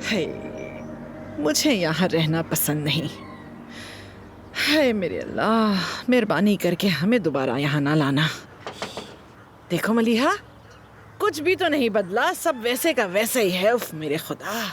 है, मुझे यहाँ रहना पसंद नहीं है। मेरे अल्लाह, मेहरबानी करके हमें दोबारा यहाँ ना लाना। देखो मलिहा, कुछ भी तो नहीं बदला, सब वैसे का वैसा ही है। उफ मेरे खुदा।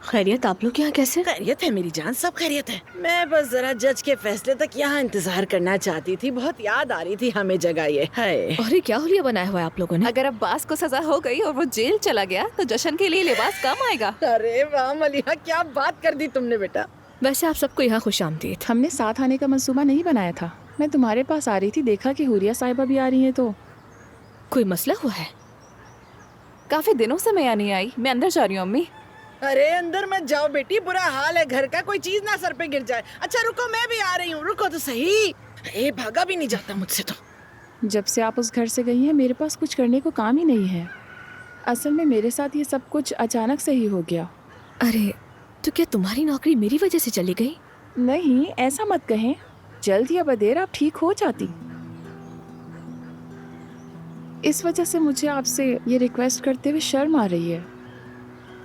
खैरियत, आप लोग यहाँ कैसे? खैरियत है मेरी जान, सब खैरियत है। मैं बस जरा जज के फैसले तक यहाँ इंतजार करना चाहती थी। बहुत याद आ रही थी हमें जगह ये है। अरे क्या हुलिया बनाया हुआ है आप लोगों ने? अगर अब्बास को सजा हो गई और वो जेल चला गया तो जश्न के लिए लिबास कम आएगा। अरे वाह मलिहा, क्या बात कर दी तुमने बेटा। वैसे आप सबको यहाँ खुशामदीद। हमने साथ आने का मंसूबा नहीं बनाया था। मैं तुम्हारे पास आ रही थी, देखा कि हुरिया साहिबा भी आ रही हैं। तो कोई मसला हुआ है? काफी दिनों से मैं यहाँ नहीं आई। मैं अंदर जा रही हूँ अम्मी। अरे अंदर मत जाओ बेटी, बुरा हाल है घर का, कोई चीज ना सर पे गिर जाए। अच्छा रुको, मैं भी आ रही हूँ, रुको तो सही। ए भागा भी नहीं जाता मुझसे तो। जब से आप उस घर से गई हैं मेरे पास कुछ करने को काम ही नहीं है। असल में मेरे साथ ये सब कुछ अचानक से ही हो गया। अरे तो क्या तुम्हारी नौकरी मेरी वजह से चली गई? नहीं, ऐसा मत कहें। जल्द या बदेर आप ठीक हो जाती। इस वजह से मुझे आपसे ये रिक्वेस्ट करते हुए शर्म आ रही है,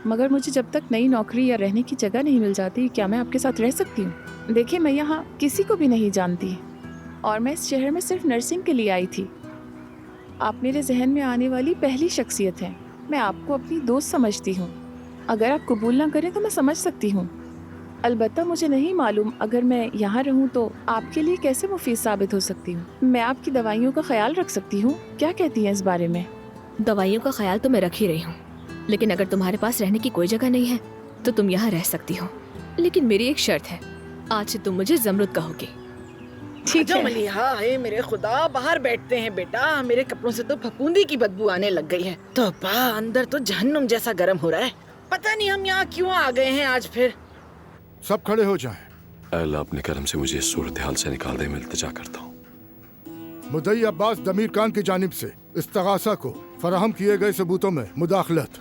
मगर मुझे जब तक नई नौकरी या रहने की जगह नहीं मिल जाती, क्या मैं आपके साथ रह सकती हूँ? देखिए, मैं यहाँ किसी को भी नहीं जानती और मैं इस शहर में सिर्फ नर्सिंग के लिए आई थी। आप मेरे जहन में आने वाली पहली शख्सियत हैं। मैं आपको अपनी दोस्त समझती हूँ। अगर आप कबूल ना करें तो मैं समझ सकती हूँ। अलबत्ता मुझे नहीं मालूम अगर मैं यहाँ रहूँ तो आपके लिए कैसे मुफीद साबित हो सकती हूँ। मैं आपकी दवाइयों का ख्याल रख सकती हूँ। क्या कहती हैं इस बारे में? दवाइयों का ख्याल तो मैं रख ही रही हूँ, लेकिन अगर तुम्हारे पास रहने की कोई जगह नहीं है तो तुम यहाँ रह सकती हो। लेकिन मेरी एक शर्त है, आज से तुम मुझे जमरुद कहोगे। ठीक है मलिहा। हे मेरे खुदा, बाहर बैठते हैं बेटा। मेरे कपड़ों से तो फफूंदी की बदबू आने लग गई है। तो अंदर तो जहन्नुम जैसा गर्म हो रहा है। पता नहीं हम यहाँ क्यों आ गए हैं आज फिर। सब खड़े हो जाएं। अल्लाह अपने करम से मुझे इस सूरत हाल से निकाल दे, मैं इल्तिजा करता हूँ। मुद्दई अब्बास दमीर खान की जानिब से इस्तगासा को फराहम किए गए सबूतों में मुदाखलत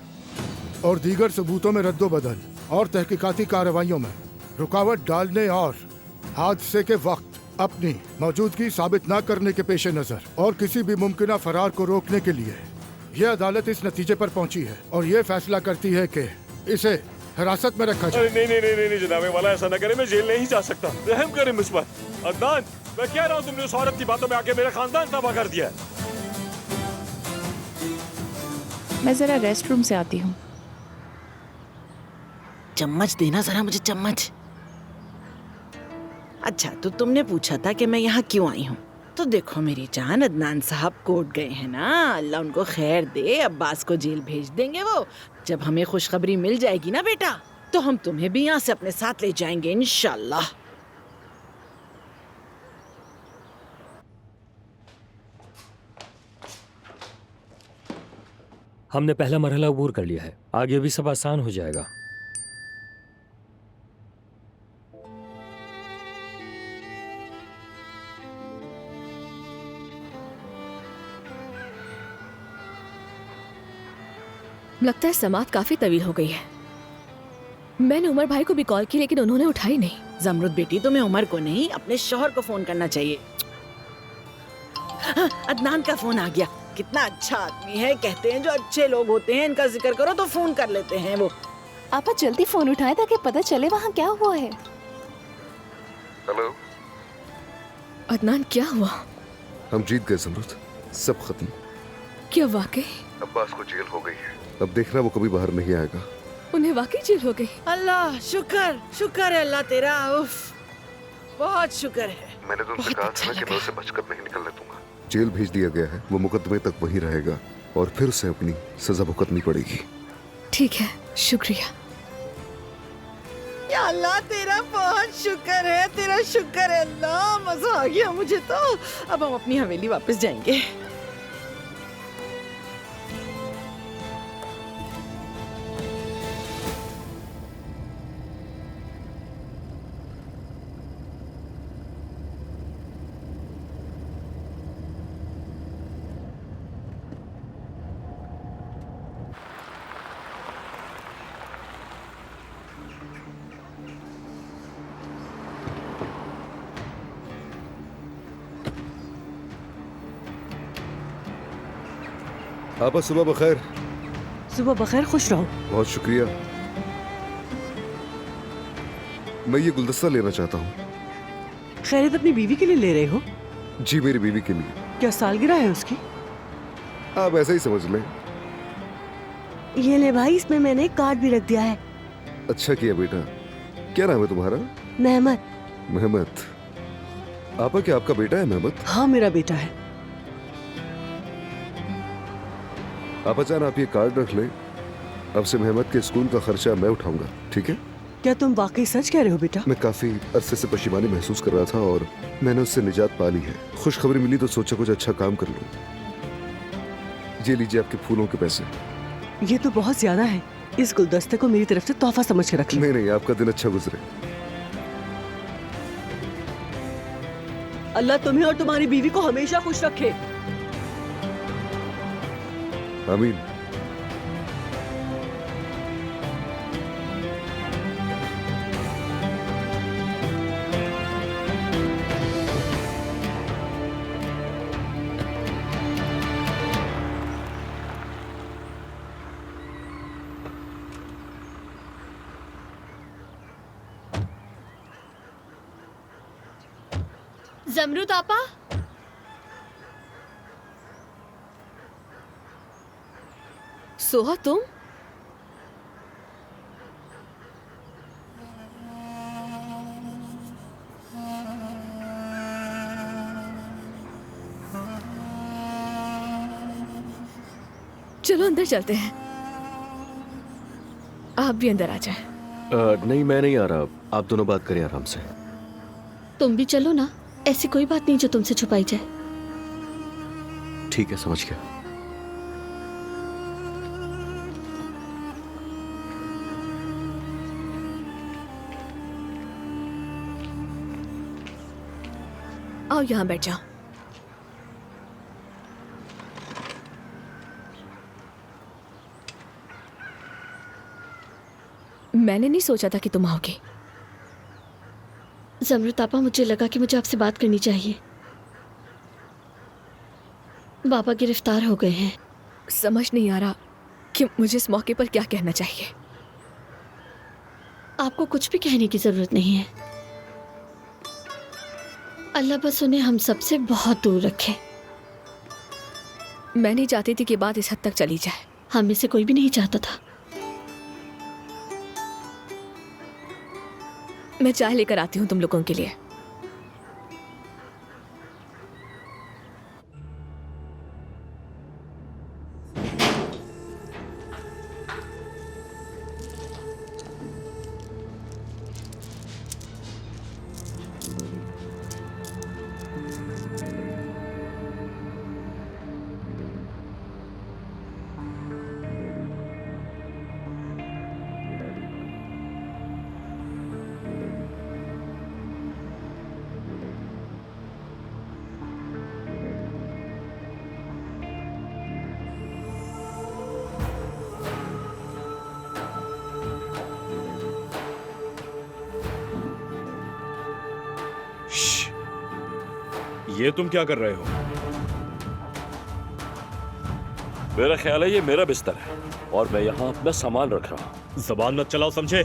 और दीगर सबूतों में रद्दोबदल और तहकीकाती कार्रवाइयों में रुकावट डालने और हादसे के वक्त अपनी मौजूदगी साबित न करने के पेश नज़र और किसी भी मुमकिन फरार को रोकने के लिए यह अदालत इस नतीजे पर पहुंची है और ये फैसला करती है कि इसे हिरासत में रखा जाए। नहीं जनाबे वाला, ऐसा न करे। मैं जेल नहीं जा सकता। रहम करे मुझ पर। अदनान, मैं कह रहा हूँ, तुमने उस औरत की बातों में आके मेरा खानदान तबाह कर दिया है। मैं जरा रेस्ट रूम से आती हूँ। चम्मच देना जरा मुझे, चम्मच। अच्छा, तो तुमने पूछा था कि मैं यहाँ क्यों आई हूँ। तो देखो मेरी जान, अदनान साहब कोर्ट गए हैं ना, अल्लाह उनको खैर दे। अब्बास को जेल भेज देंगे वो। जब हमें खुशखबरी मिल जाएगी ना बेटा, तो हम तुम्हें भी यहाँ से अपने साथ ले जाएंगे इंशाल्लाह। हमने पहला मरहला अबूर कर लिया है, आगे भी सब आसान हो जाएगा। लगता है समात काफी तवील हो गई है। मैंने उमर भाई को भी कॉल की, लेकिन उन्होंने उठाई नहीं। जमरुद बेटी, तुम्हें उमर को नहीं, अपने शौहर को फोन करना चाहिए। हाँ, अदनान का फोन आ गया। कितना अच्छा आदमी है। कहते हैं जो अच्छे लोग होते हैं इनका जिक्र करो तो फोन कर लेते हैं वो। आप जल्दी फोन उठाएं ताकि पता चले वहाँ क्या हुआ है। हेलो अदनान, क्या हुआ? हम जीत गए जमरुद, सब खत्म। क्या वाकई? अब्बास को जेल हो गई है। अब देखना वो कभी बाहर नहीं आएगा। उन्हें वाकई जेल हो गई? अल्लाह शुक्र, शुक्र है अल्लाह तेरा। उफ, बहुत शुक्र है। मैंने तो उनसे बहुत कहा अच्छा था ना कि लगा। मैं उसे बचकर नहीं निकलने दूंगा। जेल भेज दिया गया है, वो मुकदमे तक वहीं रहेगा और फिर उसे अपनी सजा भुगतनी पड़ेगी। ठीक है, शुक्रिया। या अल्लाह तेरा बहुत शुक्र है, तेरा शुक्र है अल्लाह। मजा आ गया मुझे तो। अब हम अपनी हवेली वापस जाएंगे। आपा सुबह बखैर। सुबह बखैर, खुश रहो। बहुत शुक्रिया। मैं ये गुलदस्ता लेना चाहता हूँ। खैरियत अपनी बीवी के लिए ले रहे हो? जी, मेरी बीवी के लिए। क्या सालगिरह है उसकी? आप ऐसा ही समझ लें। ये ले भाई, इसमें मैंने एक कार्ड भी रख दिया है। अच्छा किया बेटा। क्या नाम है तुम्हारा? मेहमत। मेहमत। आपा, क्या आपका बेटा है मेहमत? हाँ, मेरा बेटा है। आपा जान, आप ये कार्ड रख ले। अब से मेहमत के स्कूल का खर्चा मैं उठाऊंगा, ठीक है? क्या तुम वाकई सच कह रहे हो बेटा? मैं काफी अरसे से परेशानी महसूस कर रहा था और मैंने उससे निजात पा ली है। खुशखबरी मिली तो सोचा कुछ अच्छा काम कर लूं। ये लीजिए आपके फूलों के पैसे। ये तो बहुत ज्यादा है। इस गुलदस्ते को मेरी तरफ से तोहफा समझ के रख लो। नहीं नहीं, आपका दिन अच्छा गुजरे। अल्लाह तुम्हें और तुम्हारी बीवी को हमेशा खुश रखे। आमीन। जमरूद आपा, सोहा तुम? चलो अंदर चलते हैं। आप भी अंदर आ जाएं। नहीं, मैं नहीं आ रहा। आप दोनों बात करें आराम से। तुम भी चलो ना, ऐसी कोई बात नहीं जो तुमसे छुपाई जाए। ठीक है, समझ गया। आओ यहाँ बैठ जाओ। मैंने नहीं सोचा था कि तुम आओगे। जमरूद आपा, मुझे लगा कि मुझे आपसे बात करनी चाहिए। बाबा गिरफ्तार हो गए हैं। समझ नहीं आ रहा कि मुझे इस मौके पर क्या कहना चाहिए। आपको कुछ भी कहने की जरूरत नहीं है। अल्लाह बस उन्हें हम सबसे बहुत दूर रखे। मैं नहीं चाहती थी कि बात इस हद तक चली जाए। हम में से कोई भी नहीं चाहता था। मैं चाय लेकर आती हूँ तुम लोगों के लिए। ये तुम क्या कर रहे हो? मेरा ख्याल है ये मेरा बिस्तर है और मैं यहाँ अपना सामान रख रहा हूँ। जबान मत चलाओ, समझे?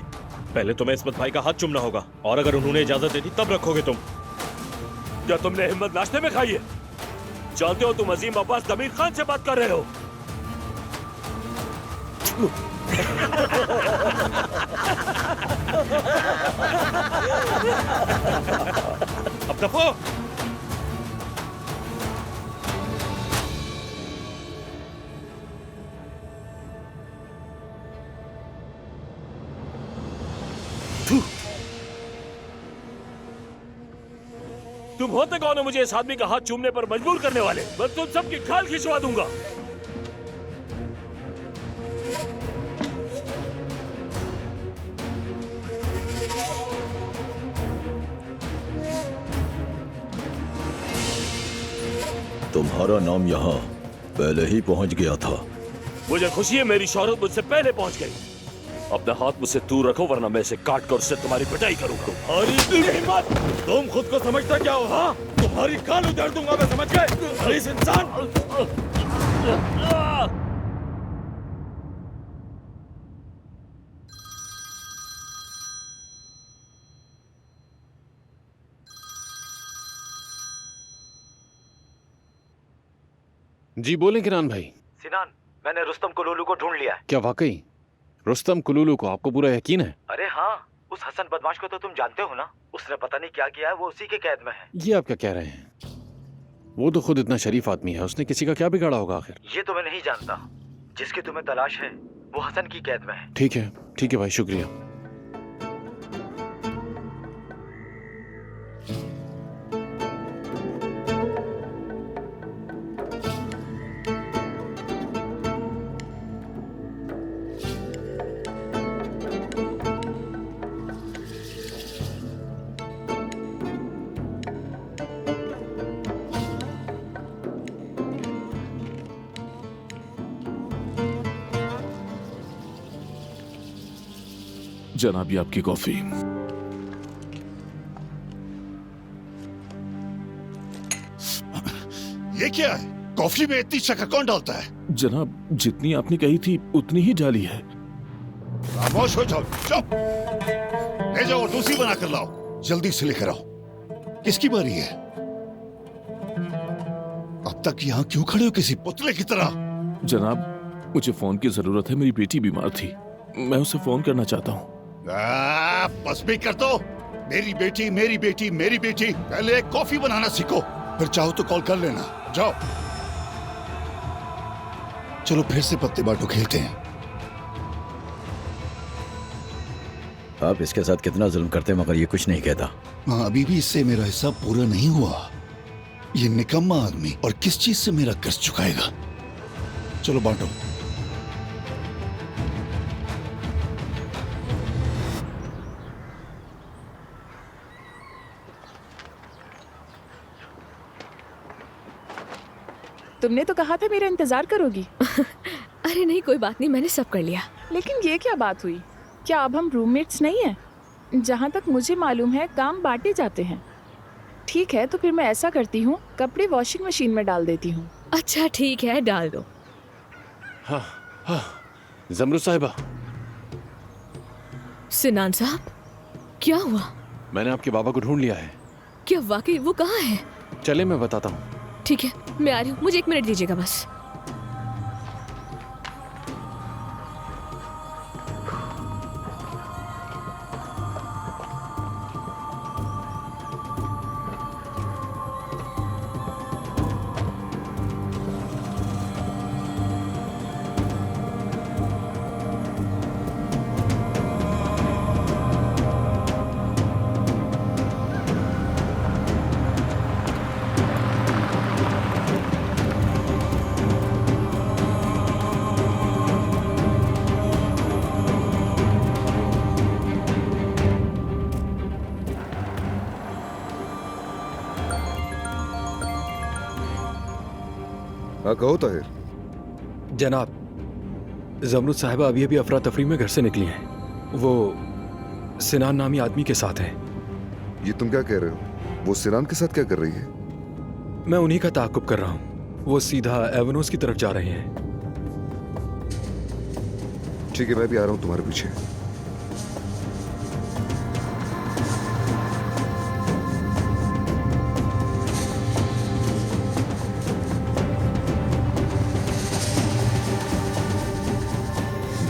पहले तुम्हें इस्मत भाई का हाथ चूमना होगा और अगर उन्होंने इजाजत दे दी तब रखोगे तुम। क्या तुमने हिम्मत नाश्ते में खाई है? जानते हो तुम अजीम अब्बास दमीर खान से बात कर रहे हो। अब दफो। तुम होते कौन हो मुझे इस आदमी का हाथ चूमने पर मजबूर करने वाले? मैं तुम सबकी खाल खिंचवा दूंगा। तुम्हारा नाम यहाँ पहले ही पहुँच गया था। मुझे खुशी है मेरी शोहरत मुझसे पहले पहुँच गई। अपना हाथ मुझसे दूर रखो वरना मैं इसे काट कर उससे तुम्हारी पिटाई करूंगा। तुम्हारी हिम्मत! तुम खुद को समझता क्या हो? हाँ, तुम्हारी कान उतार दूंगा मैं, समझ गए? इस इंसान जी बोलें किरान भाई। सिनान, मैंने रुस्तम कुलूलू को ढूंढ लिया है। क्या वाकई रुस्तम कुलूलू को आपको पूरा यकीन है? अरे हाँ, उस हसन बदमाश को तो तुम जानते हो ना। उसने पता नहीं क्या किया है, वो उसी के कैद में है। ये आप क्या कह रहे हैं? वो तो खुद इतना शरीफ आदमी है, उसने किसी का क्या बिगाड़ा होगा आखिर? ये तो मैं नहीं जानता। जिसकी तुम्हें तलाश है वो हसन की कैद में है। ठीक है भाई, शुक्रिया। जनाब, ये आपकी कॉफी। ये क्या है? कॉफी में इतनी शक्कर कौन डालता है? जनाब, जितनी आपने कही थी उतनी ही डाली है। खामोश हो जाओ, चुप। ले जाओ और दूसरी बना कर लाओ। जल्दी से लेकर आओ। किसकी बारी है? अब तक यहाँ क्यों खड़े हो किसी पुतले की तरह? जनाब, मुझे फोन की जरूरत है। मेरी बेटी बीमार थी, मैं उसे फोन करना चाहता हूँ। बस भी कर दो। मेरी बेटी, मेरी बेटी, मेरी बेटी। पहले एक कॉफी बनाना सीखो, फिर चाहो तो कॉल कर लेना। जाओ। चलो फिर से पत्ते बांटो खेलते हैं। आप इसके साथ कितना जुल्म करते हैं मगर ये कुछ नहीं कहता। हाँ, अभी भी इससे मेरा हिस्सा पूरा नहीं हुआ। ये निकम्मा आदमी और किस चीज से मेरा कर्ज चुकाएगा। चलो बांटो। तुमने तो कहा था मेरा इंतजार करोगी। अरे नहीं, कोई बात नहीं, मैंने सब कर लिया। लेकिन ये क्या बात हुई? क्या अब हम रूममेट्स नहीं हैं? जहाँ तक मुझे मालूम है काम बांटे जाते हैं। ठीक है, तो फिर मैं ऐसा करती हूँ, कपड़े वॉशिंग मशीन में डाल देती हूँ। अच्छा ठीक है, डाल दो। हाँ, जमरुद साहिबा। सिनान साहब, क्या हुआ? मैंने आपके बाबा को ढूंढ लिया है। क्या वाकई? वो कहाँ है? चले मैं बताता हूँ। ठीक है, मैं आ रही हूँ, मुझे 1 मिनट दीजिएगा बस। हाँ कहो ताहिर। जनाब, जमरुद साहिबा अभी अभी अफरा तफरी में घर से निकली हैं। वो सिनान नामी आदमी के साथ हैं। ये तुम क्या कह रहे हो? वो सिनान के साथ क्या कर रही है? मैं उन्हीं का ताक़ुब कर रहा हूँ। वो सीधा एवनोस की तरफ जा रहे हैं। ठीक है, मैं भी आ रहा हूँ तुम्हारे पीछे।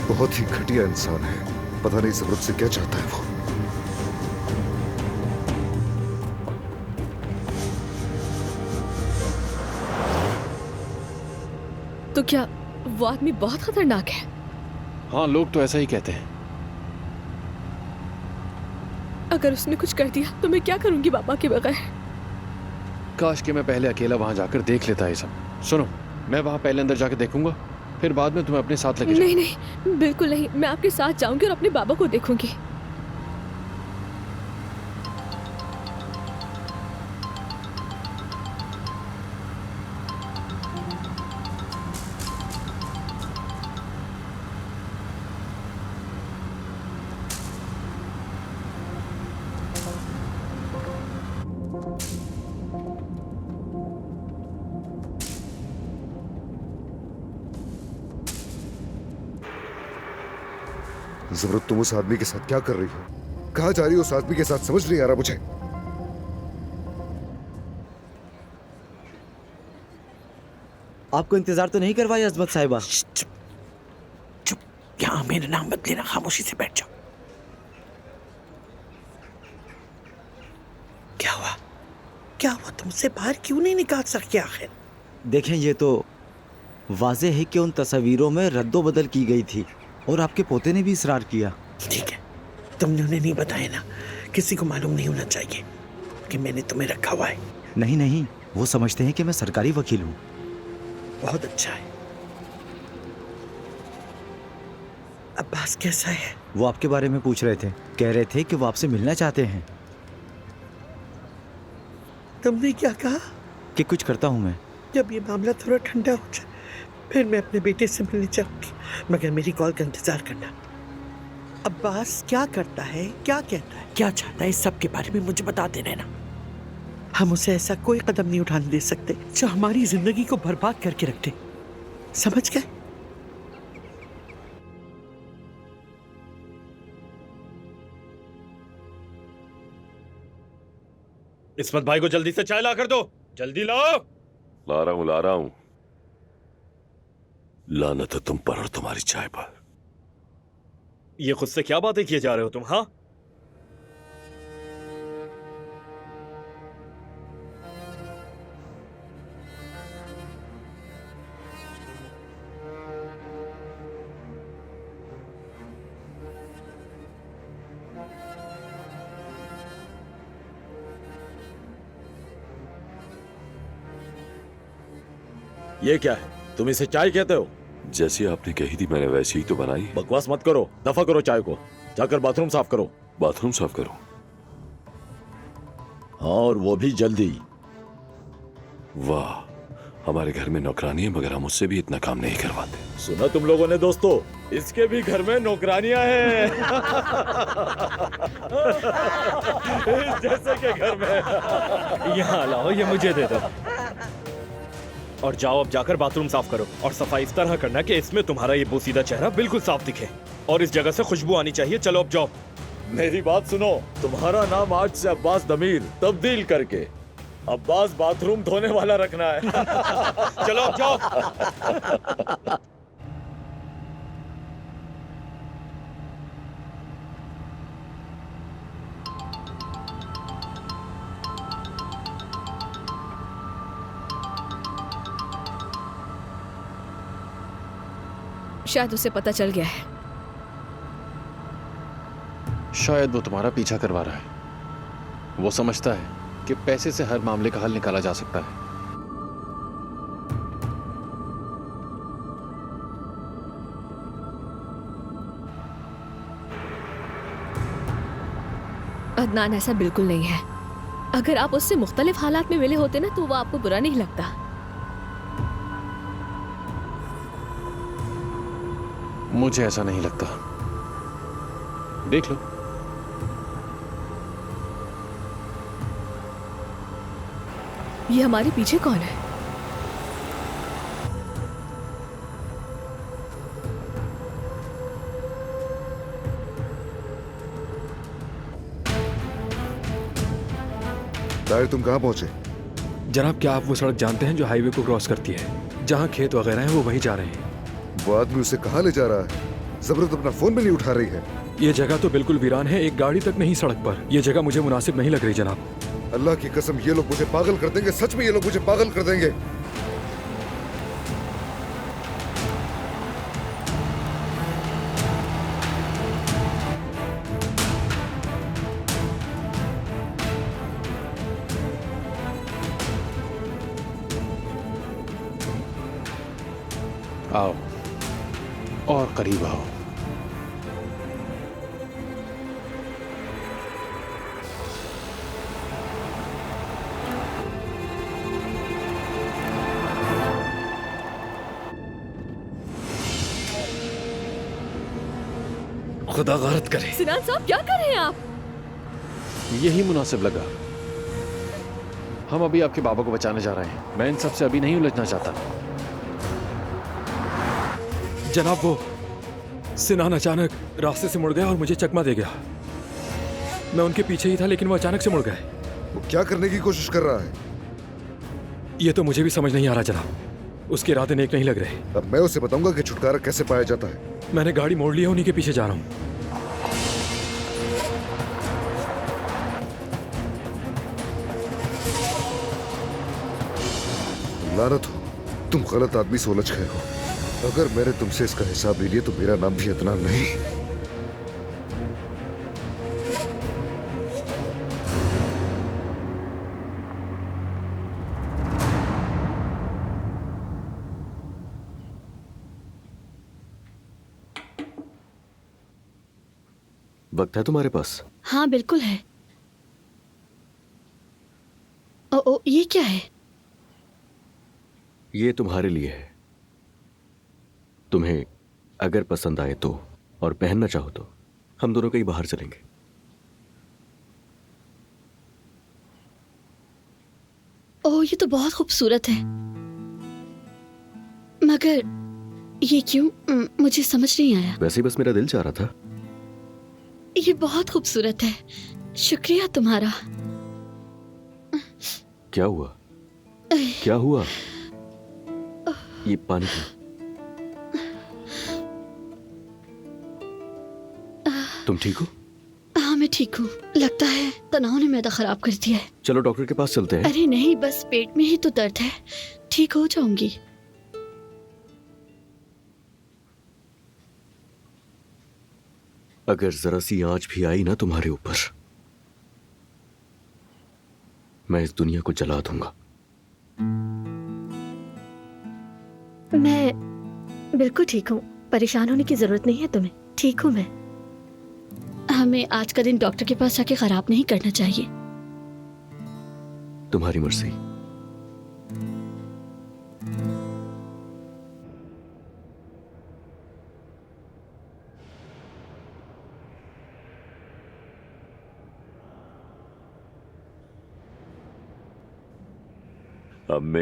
बहुत ही घटिया इंसान है। पता नहीं जमरुद से क्या चाहता है वो। तो क्या वो आदमी बहुत खतरनाक है? हाँ, लोग तो ऐसा ही कहते हैं। अगर उसने कुछ कर दिया तो मैं क्या करूंगी बाबा के बगैर? काश कि मैं पहले अकेला वहां जाकर देख लेता है सब। सुनो, मैं वहां पहले अंदर जाकर देखूंगा, फिर बाद में तुम्हें अपने साथ लेके नहीं नहीं, बिल्कुल नहीं। मैं आपके साथ जाऊंगी और अपने बाबा को देखूंगी। जमरुद, तुम उस आदमी के साथ क्या कर रही हो? कहाँ जा रही हो उस आदमी के साथ? समझ नहीं आ रहा मुझे। आपको इंतजार तो नहीं करवाया अजमत साहिबा? चुप, यहाँ मेरा नाम मत लेना, खामोशी से बैठ जाओ। क्या हुआ? क्या हुआ? तुमसे बाहर क्यों नहीं निकाल सके आखिर? देखें, ये तो वाज़ेह है कि उन तस्वीरों में रद्दो बदल की गई थी और आपके पोते ने भी इसरार किया। ठीक है, तुमने उन्हें नहीं बताया ना? किसी को मालूम नहीं होना चाहिए कि मैंने तुम्हें रखा हुआ है। नहीं नहीं, वो समझते हैं कि मैं सरकारी वकील हूँ। बहुत अच्छा है। अब्बास कैसा है? वो आपके बारे में पूछ रहे थे, कह रहे थे कि वो आपसे मिलना चाहते हैं। तुमने क्या कहा? कि कुछ करता हूँ मैं। जब ये मामला थोड़ा ठंडा हो जाए फिर मैं अपने बेटे से मिलने जाऊंगी, मगर मेरी कॉल का इंतजार करना। अब्बास क्या करता है, क्या कहता है, क्या चाहता है, इस सब के बारे में मुझे बताते रहना। हम उसे ऐसा कोई कदम नहीं उठाने दे सकते जो हमारी जिंदगी को बर्बाद करके रख दे। समझ गए? इस्मत भाई को जल्दी से चाय ला कर दो, जल्दी लाओ। ला रहा हूं। लानत है तुम पर और तुम्हारी चाय पर। ये खुद से क्या बातें किए जा रहे हो तुम? हाँ, ये क्या है? तुम इसे चाय कहते हो? जैसी आपने कही थी मैंने वैसी ही तो बनाई। बकवास मत करो, दफा करो चाय को। जाकर बाथरूम साफ करो। बाथरूम साफ करो? हाँ, और वो भी जल्दी। वाह, हमारे घर में नौकरानी है मगर हम उससे भी इतना काम नहीं करवाते। सुना तुम लोगों ने दोस्तों, इसके भी घर में नौकरानियां हैं। जैसे के घर में। यहाँ लाओ, ये मुझे दे दो। और जाओ अब जाकर बाथरूम साफ करो और सफाई इस तरह करना कि इसमें तुम्हारा ये बोसीदा चेहरा बिल्कुल साफ दिखे और इस जगह से खुशबू आनी चाहिए। चलो अब जाओ। मेरी बात सुनो, तुम्हारा नाम आज से अब्बास दमीर तब्दील करके अब्बास बाथरूम धोने वाला रखना है। चलो अब जाओ। शायद उसे पता चल गया है। शायद वो तुम्हारा पीछा करवा रहा है। वो समझता है कि पैसे से हर मामले का हल निकाला जा सकता है। अदनान, ऐसा बिल्कुल नहीं है। अगर आप उससे मुख्तलिफ हालात में मिले होते ना तो वो आपको बुरा नहीं लगता। मुझे ऐसा नहीं लगता। देख लो। ये हमारे पीछे कौन है? ताहिर, तुम कहाँ पहुंचे? जनाब, क्या आप वो सड़क जानते हैं जो हाईवे को क्रॉस करती है? जहाँ खेत वगैरह हैं वो वहीं जा रहे हैं। वो आदमी उसे कहाँ ले जा रहा है? ज़बरत अपना फोन भी नहीं उठा रही है। ये जगह तो बिल्कुल वीरान है, एक गाड़ी तक नहीं सड़क पर। ये जगह मुझे मुनासिब नहीं लग रही जनाब। अल्लाह की कसम, ये लोग मुझे पागल कर देंगे। सच में ये लोग मुझे पागल कर देंगे। आओ और करीब आओ। खुदा गारत करे। सिनान साहब, क्या कर रहे हैं आप? यही मुनासिब लगा। हम अभी आपके बाबा को बचाने जा रहे हैं। मैं इन सब से अभी नहीं उलझना चाहता। जनाब, वो सिनान अचानक रास्ते से मुड़ गया और मुझे चकमा दे गया। मैं उनके पीछे ही था लेकिन वो अचानक से मुड़ गए। वो क्या करने की कोशिश कर रहा है? ये तो मुझे भी समझ नहीं आ रहा जनाब। उसके इरादे नेक नहीं लग रहे। अब मैं उसे बताऊंगा कि छुटकारा कैसे पाया जाता है। मैंने गाड़ी मोड़ लिया, उन्हीं के पीछे जा रहा हूँ। लानत हो, तुम गलत आदमी से उलझ गए हो। अगर मैंने तुमसे इसका हिसाब ले लिया तो मेरा नाम भी अदनान नहीं। वक्त है तुम्हारे पास? हाँ बिल्कुल है। ओ, ये क्या है? ये तुम्हारे लिए है। तुम्हें अगर पसंद आए तो, और पहनना चाहो तो हम दोनों कहीं बाहर चलेंगे। ओह, ये तो बहुत खूबसूरत है, मगर ये क्यों? मुझे समझ नहीं आया। वैसे ही बस मेरा दिल चाह रहा था। ये बहुत खूबसूरत है, शुक्रिया तुम्हारा। क्या हुआ? क्या हुआ? ये पानी क्यों? तुम ठीक हो? हाँ मैं ठीक हूँ। लगता है तनाव ने मैदा खराब कर दिया है। चलो डॉक्टर के पास चलते हैं। अरे नहीं, बस पेट में ही तो दर्द है, ठीक हो जाऊंगी। अगर जरा सी आंच भी आई ना तुम्हारे ऊपर, मैं इस दुनिया को जला दूंगा। मैं बिल्कुल ठीक हूँ, परेशान होने की जरूरत नहीं है तुम्हें। ठीक हूँ मैं। हमें आज का दिन डॉक्टर के पास जाके खराब नहीं करना चाहिए। तुम्हारी मर्जी। अम्मी,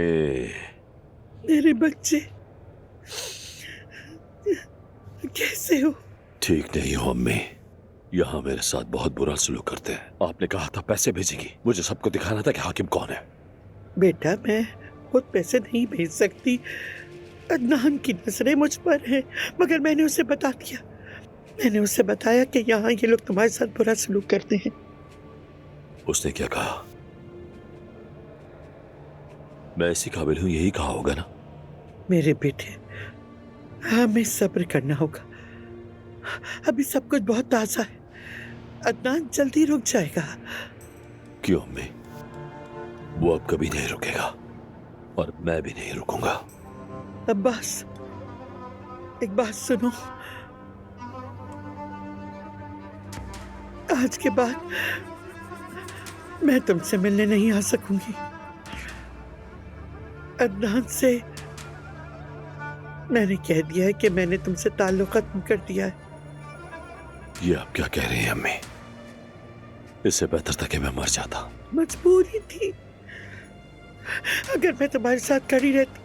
मेरे बच्चे कैसे हो? ठीक नहीं हो अम्मी। यहाँ मेरे साथ बहुत बुरा सलूक करते हैं। आपने कहा था पैसे भेजेंगी, मुझे सबको दिखाना था कि हाकिम कौन है। बेटा मैं खुद पैसे नहीं भेज सकती, अदनान की नजरें मुझ पर हैं, मगर मैंने उसे बता दिया। मैंने उसे बताया कि यहाँ ये लोग तुम्हारे साथ बुरा सलूक करते हैं। उसने क्या कहा? मैं इसी काबिल हूँ यही कहा होगा ना? मेरे बेटे, हमें सब्र करना होगा। अभी सब कुछ बहुत ताजा है, अदनान जल्दी रुक जाएगा। क्यों अम्मी? वो अब कभी नहीं रुकेगा और मैं भी नहीं रुकूंगा। अब्बास, एक बात सुनो। आज के बाद मैं तुमसे मिलने नहीं आ सकूंगी। अदनान से मैंने कह दिया है कि मैंने तुमसे ताल्लुक खत्म कर दिया है। ये आप क्या कह रही हैं अम्मी? इससे बेहतर था कि मैं मर जाता। मजबूरी थी। अगर मैं तुम्हारे साथ खड़ी रहती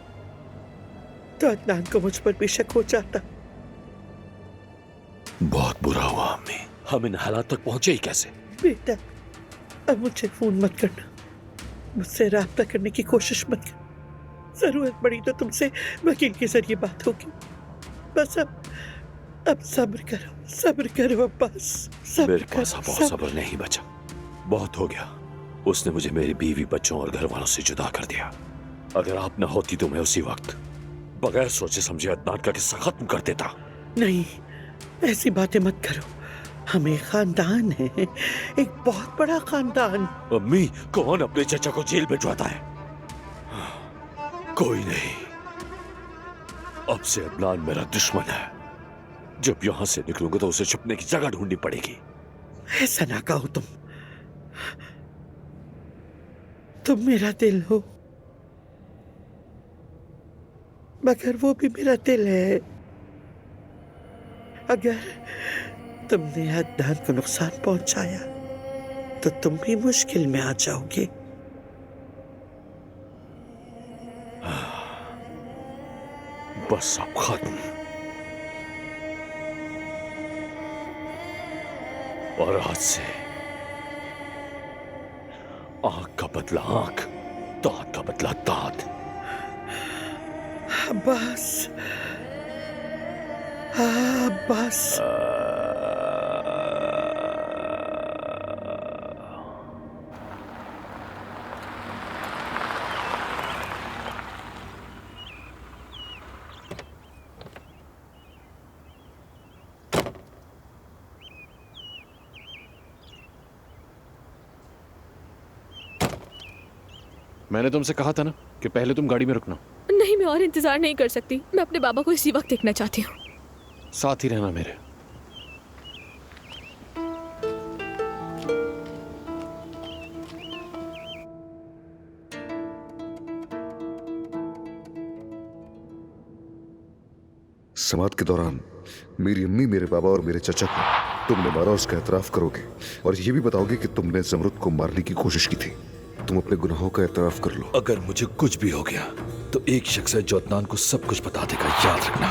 तो अदनान को मुझ पर भी शक हो जाता। बहुत बुरा हुआ अम्मी। हम इन हालात तक पहुंचे ही कैसे? बेटा, अब मुझे फोन मत करना, मुझसे राब्ता करने की कोशिश मत कर। जरूरत पड़ी तो तुमसे वकील के जरिए बात होगी। बस अब सब्र करो अब्बास, मेरे पास अब और सब्र नहीं बचा। बहुत हो गया। उसने मुझे मेरी बीवी, बच्चों और घर वालों से जुदा कर दिया। अगर आप न होती तो मैं उसी वक्त बगैर सोचे समझे अदनान का किस्सा खत्म कर देता। नहीं, ऐसी बातें मत करो। हमें खानदान है, एक बहुत बड़ा खानदान। अम्मी, कौन अपने चचा को जेल भिजवाता है? कोई नहीं। अब से अदनान मेरा दुश्मन है। जब यहां से निकलूंगा तो उसे छुपने की जगह ढूंढनी पड़ेगी। ऐसा ना कहो तुम मेरा दिल हो, मगर वो भी मेरा दिल है। अगर तुमने अदनान को नुकसान पहुंचाया तो तुम भी मुश्किल में आ जाओगे। बस अब खत्म। और आज से आंख का बदला आंख, दांत का बदला दांत। अब्बास, अब्बास। मैंने तुमसे कहा था ना कि पहले तुम गाड़ी में रुकना। नहीं, मैं और इंतजार नहीं कर सकती। मैं अपने बाबा को इसी वक्त देखना चाहती हूँ। साथ ही रहना मेरे। समात के दौरान मेरी अम्मी, मेरे बाबा और मेरे चचा को तुमने मारा, उसका एतराफ करोगे और ये भी बताओगे कि तुमने जमरुद को मारने की कोशिश की थी। तुम अपने गुनाहों का एतराफ कर लो। अगर मुझे कुछ भी हो गया तो एक शख्स है जो अदनान को सब कुछ बता देगा, याद रखना।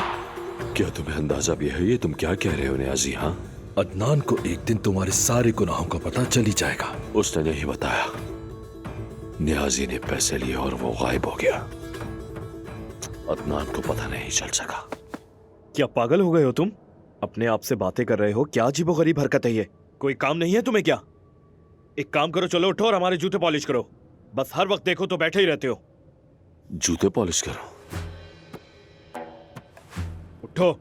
क्या तुम्हें अंदाजा भी है ये तुम क्या कह रहे हो नियाजी? हाँ, अदनान को एक दिन तुम्हारे सारे गुनाहों का पता चल ही जाएगा। उसने नहीं बताया। नियाजी ने पैसे लिए और वो गायब हो गया। अदनान को पता नहीं चल सका। क्या पागल हो गए हो तुम? अपने आप से बातें कर रहे हो? क्या अजीबोगरीब हरकत है ये? कोई काम नहीं है तुम्हें क्या? एक काम करो, चलो उठो और हमारे जूते पॉलिश करो। बस हर वक्त देखो तो बैठे ही रहते हो। जूते पॉलिश करो? उठो।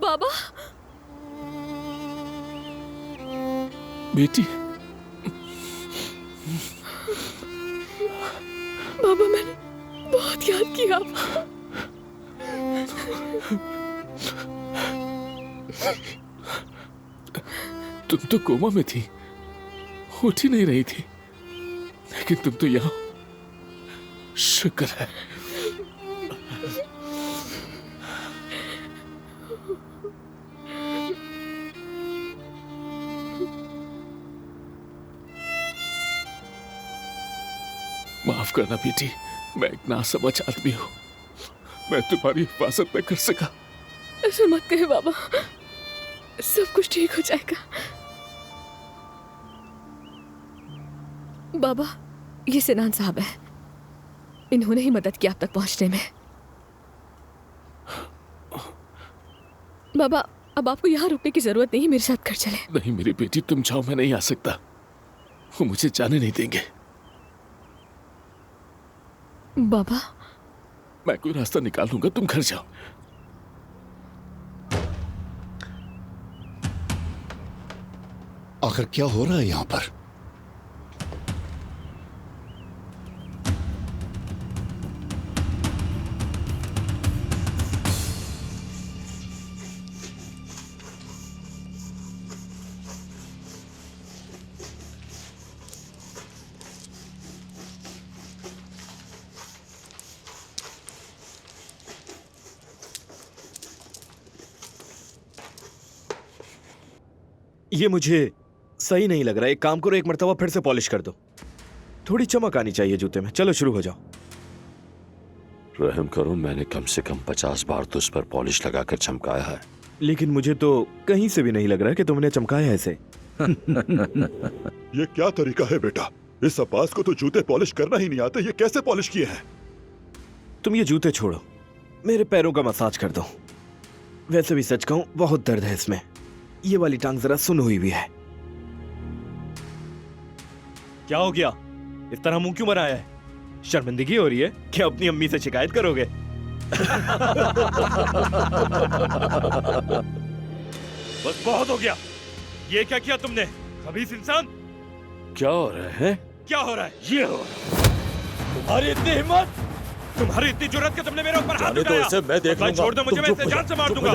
बाबा, बेटी। बाबा, मैंने बहुत याद किया। तुम तो कोमा में थी, उठ ही नहीं रही थी, लेकिन तुम तो यहाँ। शुक्र है। माफ करना बेटी, मैं एक नासमझ आदमी हूँ। मैं तुम्हारी हिफाजत न कर सका। ऐसा मत कहे बाबा, सब कुछ ठीक हो जाएगा। बाबा, ये सिनान साहब है। इन्होंने ही मदद की आप तक पहुंचने में। बाबा, अब आपको यहाँ रुकने की जरूरत नहीं, मेरे साथ घर चले। नहीं मेरी बेटी, तुम जाओ, मैं नहीं आ सकता। वो मुझे जाने नहीं देंगे। बाबा, मैं कोई रास्ता निकाल लूंगा, तुम घर जाओ। आखिर क्या हो रहा है यहाँ पर? ये मुझे सही नहीं लग रहा। एक काम करो, एक मर्तबा फिर से पॉलिश कर दो। थोड़ी चमक आनी चाहिए जूते में। चलो शुरू हो जाओ। रहम करो, मैंने कम से कम 50 बार तो उस पर पॉलिश लगाकर चमकाया है। लेकिन मुझे तो कहीं से भी नहीं लग रहा है कि तुमने चमकाया ऐसे। ये क्या तरीका है बेटा? इस अब्बास को तो जूते पॉलिश करना ही नहीं आता। ये कैसे पॉलिश किए हैं? तुम ये जूते छोड़ो, मेरे पैरों का मसाज कर दो। वैसे भी सच कहूं, बहुत दर्द है इसमें। ये वाली टांग जरा सुन हुई भी है। क्या हो गया? इस तरह मुंह क्यों बनाया है? शर्मिंदगी हो रही है? क्या अपनी अम्मी से शिकायत करोगे? बस बहुत हो गया। ये क्या किया तुमने, खबीस इंसान? क्या हो रहा है? क्या हो रहा है? ये हो रहा है। तुम्हारी इतनी हिम्मत, तुम्हारी इतनी जुर्रत कि तुमने मेरे ऊपर हाथ उठाया। तो इसे मैं देख लूंगा। छोड़ दो मुझे, मैं इसे जान से मार दूंगा।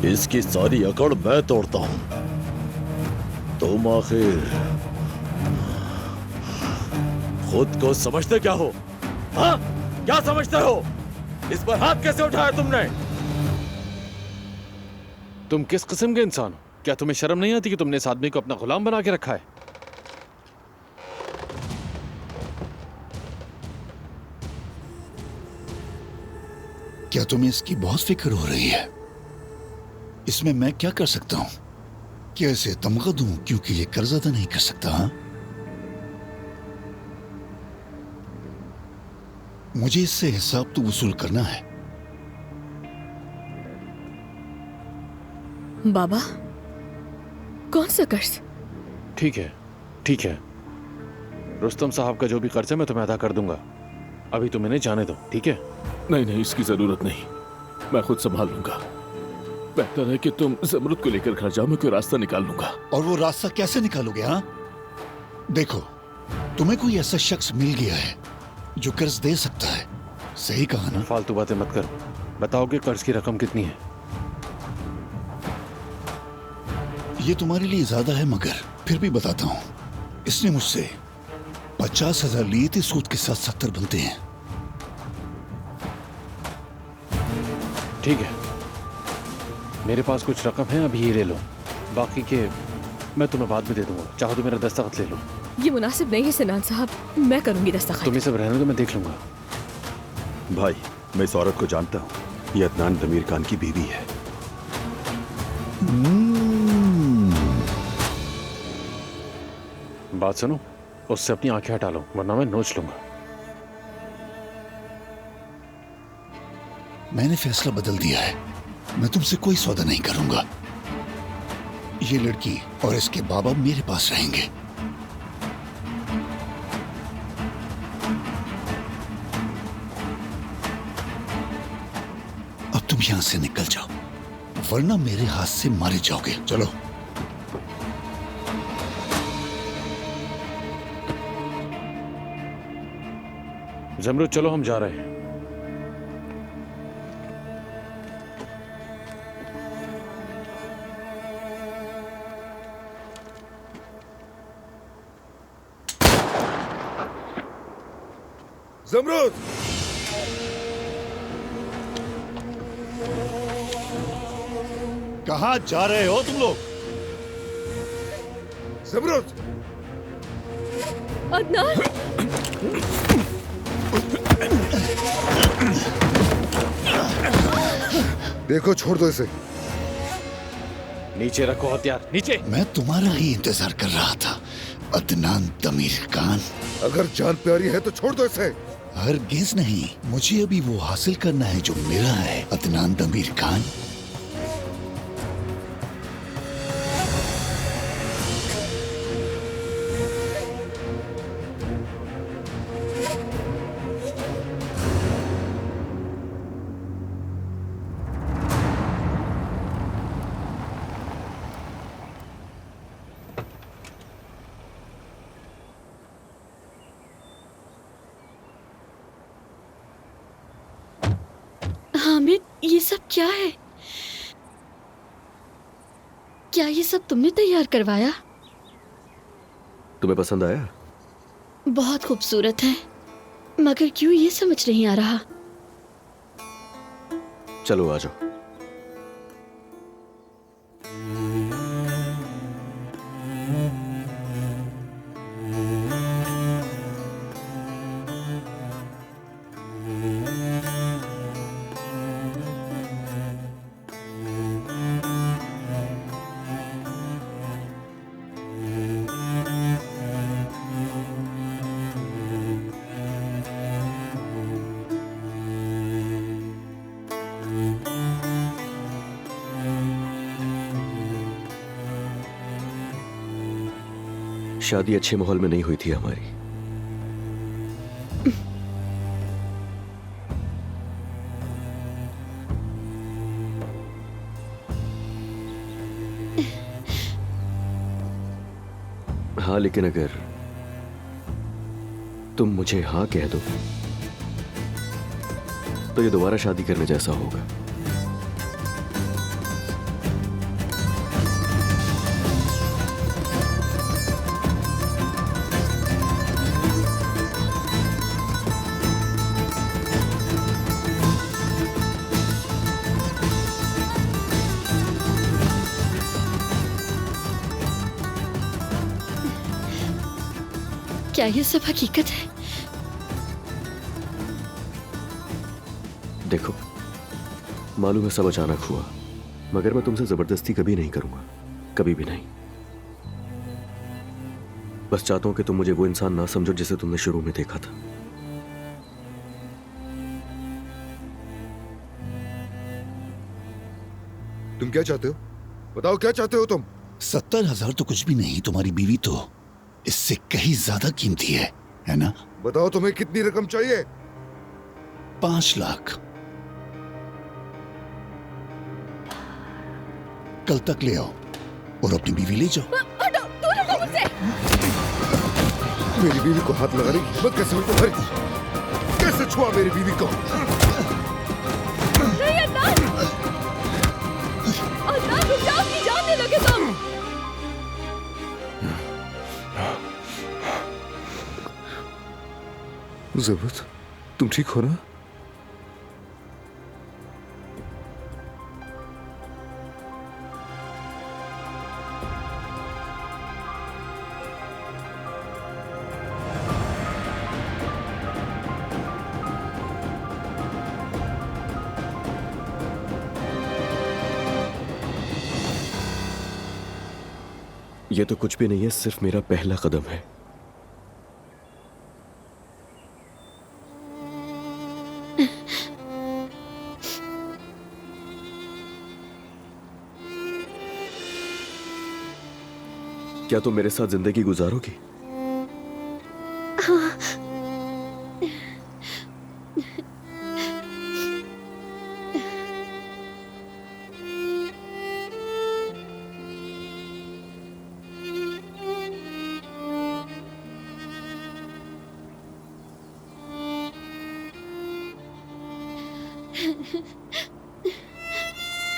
इसकी सारी अकड़ मैं तोड़ता हूं। तुम आखिर खुद को समझते क्या हो? हाँ, क्या समझते हो? इस पर हाथ कैसे उठाया तुमने? तुम किस किस्म के इंसान हो? क्या तुम्हें शर्म नहीं आती कि तुमने इस आदमी को अपना गुलाम बना के रखा है? क्या तुम्हें इसकी बहुत फिक्र हो रही है? इसमें मैं क्या कर सकता हूं? क्या इसे तमगा दूं क्योंकि ये कर्ज अदा नहीं कर सकता? हाँ, मुझे इससे हिसाब तो वसूल करना है। बाबा, कौन सा कर्ज? ठीक है, ठीक है। रुस्तम साहब का जो भी कर्ज है मैं तुम्हें अदा कर दूंगा। अभी तुम इन्हें जाने दो, ठीक है? नहीं नहीं, इसकी जरूरत नहीं, मैं खुद संभाल लूंगा। बेहतर है कि तुम जमरुद को लेकर घर जाओ, मैं कोई रास्ता निकाल लूंगा। और वो रास्ता कैसे निकालोगे? हाँ, देखो, तुम्हें कोई ऐसा शख्स मिल गया है जो कर्ज दे सकता है। सही कहा ना? फालतू बातें मत करो। बताओ कि कर्ज की रकम कितनी है? ये तुम्हारे लिए ज्यादा है, मगर फिर भी बताता हूं। इसने मुझसे 50,000 लिए थे, सूद के साथ 70 बनते हैं। ठीक है, मेरे पास कुछ रकम है, अभी ये ले लो। बाकी के मैं तुम्हें बाद में दे दूंगा। चाहो तो मेरा दस्तखत ले लो। ये मुनासिब नहीं है सिनान साहब, मैं करूंगी दस्तखत। तुम्हें सब रहने दो, मैं देख लूंगा। भाई, मैं इस औरत को जानता हूँ, ये अदनान दमीर खान की बीवी है। बात सुनो, उससे अपनी आंखें हटा लो, वरना मैं नोच लूंगा। मैंने फैसला बदल दिया है, मैं तुमसे कोई सौदा नहीं करूंगा। ये लड़की और इसके बाबा मेरे पास रहेंगे। अब तुम यहां से निकल जाओ, वरना मेरे हाथ से मारे जाओगे। चलो। जमरुद, चलो, हम जा रहे हैं। जमरुद! कहां जा रहे हो तुम लोग? जमरुद! अदनान! देखो, छोड़ दो इसे। नीचे रखो हथियार, नीचे। मैं तुम्हारा ही इंतजार कर रहा था, अदनान दमीर खान। अगर जान प्यारी है तो छोड़ दो इसे। हरगिज नहीं, मुझे अभी वो हासिल करना है जो मेरा है, अदनान दमीर खान। हामिद, ये सब क्या है? क्या ये सब तुमने तैयार करवाया? तुम्हें पसंद आया? बहुत खूबसूरत है, मगर क्यों ये समझ नहीं आ रहा। चलो आ जाओ। शादी अच्छे माहौल में नहीं हुई थी हमारी। हाँ, लेकिन अगर तुम मुझे हाँ कह दो तो ये दोबारा शादी करने जैसा होगा। क्या ये सब हकीकत है? देखो, मालूम है सब अचानक हुआ, मगर मैं तुमसे जबरदस्ती कभी नहीं करूंगा, कभी भी नहीं। बस चाहता हूं कि तुम मुझे वो इंसान ना समझो जिसे तुमने शुरू में देखा था। तुम क्या चाहते हो? बताओ क्या चाहते हो तुम? 70,000 तो कुछ भी नहीं, तुम्हारी बीवी तो इससे कहीं ज्यादा कीमती है ना? बताओ तुम्हें कितनी रकम चाहिए? 5 लाख। कल तक ले आओ और अपनी बीवी ले जाओ। हटो, दूर हटो मुझसे। मेरी बीवी को हाथ लगाने की हिम्मत कैसे हुई तुम्हारी? कैसे छुआ मेरी बीवी को? नहीं अदनान, अदनान रुक जाओ, अपनी जान ले लोगे तुम। ज़रूरत, तुम ठीक हो ना? ये तो कुछ भी नहीं है, सिर्फ मेरा पहला कदम है। क्या तुम मेरे साथ जिंदगी गुजारोगी? हाँ।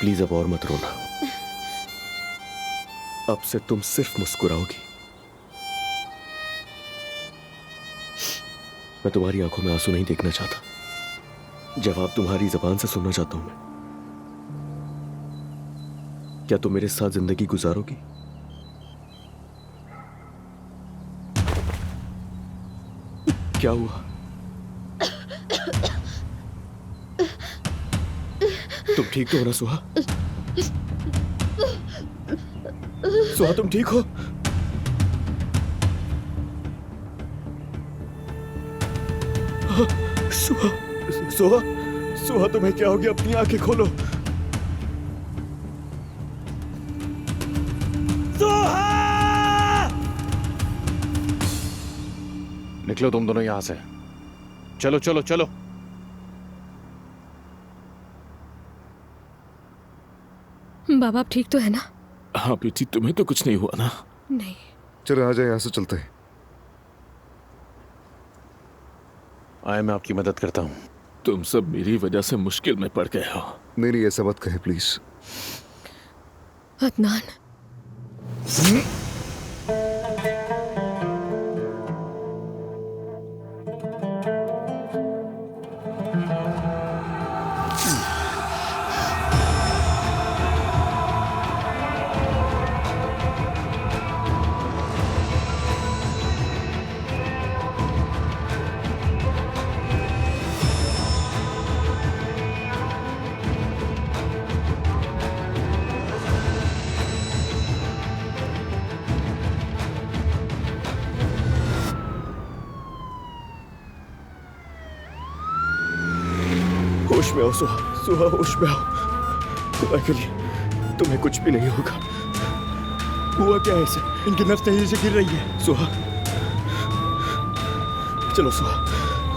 प्लीज अब और मत रोना। अब से तुम सिर्फ मुस्कुराओगी। मैं तुम्हारी आंखों में आंसू नहीं देखना चाहता, जवाब तुम्हारी जबान से सुनना चाहता हूं मैं। क्या तुम मेरे साथ जिंदगी गुजारोगी? क्या हुआ? तुम ठीक तो हो ना सुहा? सुहा तुम ठीक हो? सुहा, सुहा, सुहा तुम्हें क्या हो गया? अपनी आंखें खोलो। निकलो तुम दोनों यहां से। चलो चलो चलो। बाबा आप ठीक तो है ना? हाँ बेटी, तुम्हें तो कुछ नहीं हुआ ना? नहीं। चलो आ जाए, यहाँ से चलते हैं। आए, मैं आपकी मदद करता हूँ। तुम सब मेरी वजह से मुश्किल में पड़ गए हो। नहीं नहीं, ऐसा मत कहे प्लीज। अदनान, होश में आओ सुहा, सुहा होश में आओ। खुदा के लिए तुम्हें कुछ भी नहीं होगा। हुआ क्या है इसे? इनकी नस तेजी से गिर रही है। सुहा, चलो सुहा,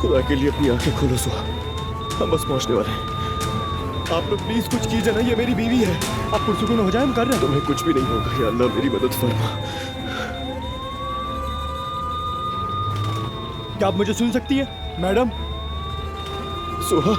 खुदा के लिए अपनी आंखें खोलो सुहा, हम बस पहुंचने वाले हैं। आप लोग प्लीज कुछ कीजिए ना, ये मेरी बीवी है। आप पुरसुकून हो जाए, हम कर रहे हैं। तुम्हें कुछ भी नहीं होगा, या अल्लाह मेरी मदद फरमा। क्या आप मुझे सुन सकती है मैडम? सुहा,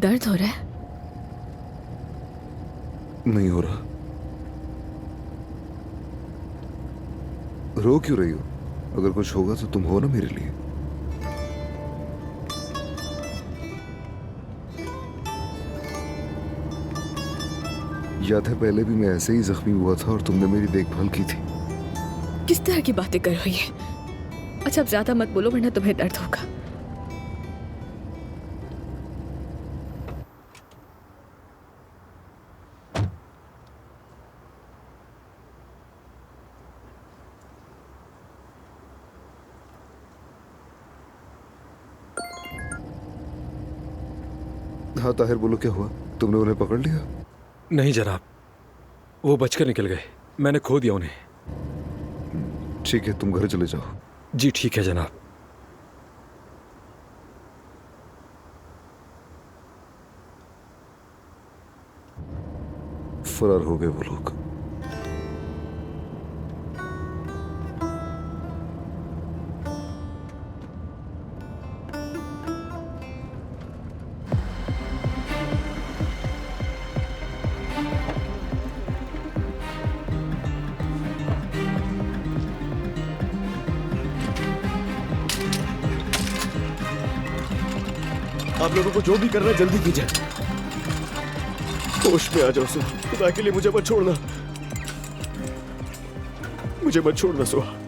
दर्द हो रहा है? नहीं हो रहा। रो क्यों रही हो? अगर कुछ होगा तो तुम हो ना मेरे लिए। याद है पहले भी मैं ऐसे ही जख्मी हुआ था और तुमने मेरी देखभाल की थी। किस तरह की बातें कर रही है? अच्छा अब ज्यादा मत बोलो वरना तुम्हें दर्द होगा। हाँ ताहिर बोलो, क्या हुआ? तुमने उन्हें पकड़ लिया? नहीं जनाब, वो बचकर निकल गए, मैंने खो दिया उन्हें। ठीक है, तुम घर चले जाओ। जी ठीक है जनाब। फरार हो गए वो लोग। आप लोगों को जो भी करना है जल्दी कीजिए। होश में आ जाओ सुहा, खुदा के लिए मुझे मत छोड़ना, मुझे मत छोड़ना सुहा।